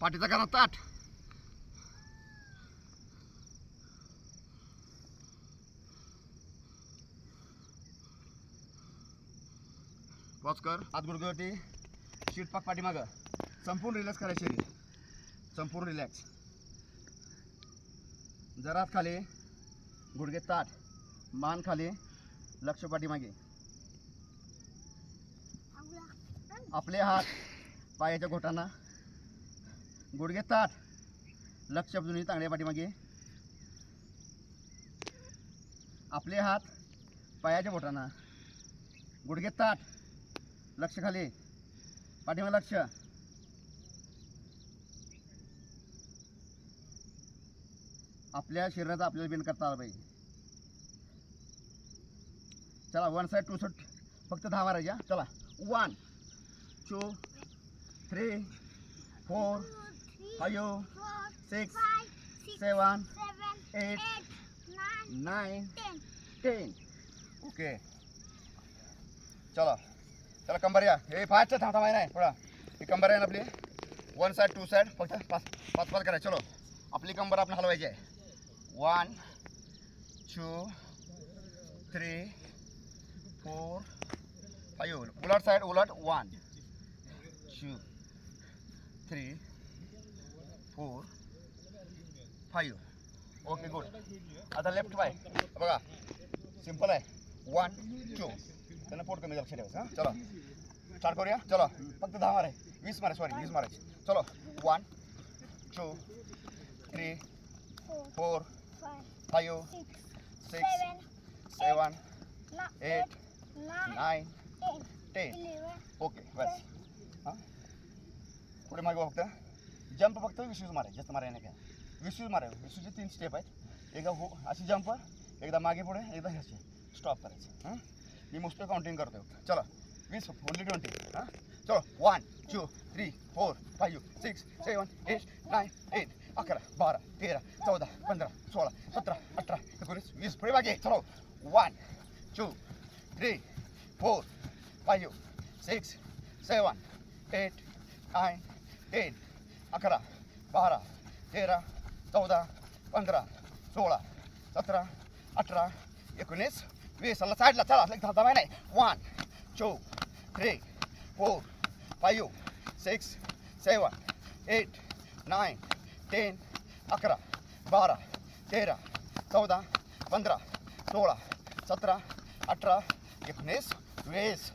पाठीचा करा ताट. पॉज कर. हात गुडघ्यावरती, शीट पाक पाठीमागं. संपूर्ण रिलॅक्स करायचे शरीर, संपूर्ण रिलॅक्स. जरा खाली, गुडघे ताट, मान खाली, लक्ष पाठीमागे. आपले हात पायाच्या घोटांना, गुडघे ताट, लक्ष दोन्ही तांगड्या पाठीमागे. आपले हात पायाच्या बोटांना, गुडघे ताट, लक्ष खाली, पाठीमागे लक्ष. आपल्या शरीराचा आपल्याला बेंड करता आला पाहिजे. चला, 1 साइड 2 साइड फक्त 10 मारायच्या. चला, 1 2 3 4 5 6 7 8 9 10. ओके, चला चला कंबर या. हे फास्ट थांबा नाही थोडा. ही कंबर आहे ना आपली. 1 साइड 2 साइड फक्त 5 करायचं. चलो, आपली कंबर आपण हलवायची आहे. 1 2 3 4 5. उलट साइड, उलट. 1 2 3 4 5. Okay, good. आता लेफ्ट पाय बघा, सिंपल आहे. 1 2. त्यांना पोट कमी लक्ष ठेवायचं. हां, चला स्टार्ट करूया. चलो, फक्त 10 मार आहे. 20 मारे, सॉरी 20 मारायचे. चलो, 1 2 3 4 5 6 7 8 9 10. ओके, बस. हां, पुढे मागे फक्त जंप, फक्त 20 मारायचे, जास्त मारायला नाही काय. 20 मारायचे. 20चे 3 स्टेप आहेत. एकदा हो अशी जंप, एकदा मागे पुढे, एकदा ह्याचे स्टॉप करायचं. हां, मी मोस्टली काउंटिंग करतो. चला, 20 ओनली 20. हां, चलो 1 2 3 4 5 6 7 8 9 10 11 12 13 14 15 16 17 18 19 20. पुढे मागे. चलो, 1 2 3 4 5 6 7 8 9 10 11 12 13 14 15 16 17 18 19 20. चला साईडला. चला, धबधबा नाही. 1 2 3 4 5 6 7 8 9 10 11 12 13 14 15 16 17 18 19 20.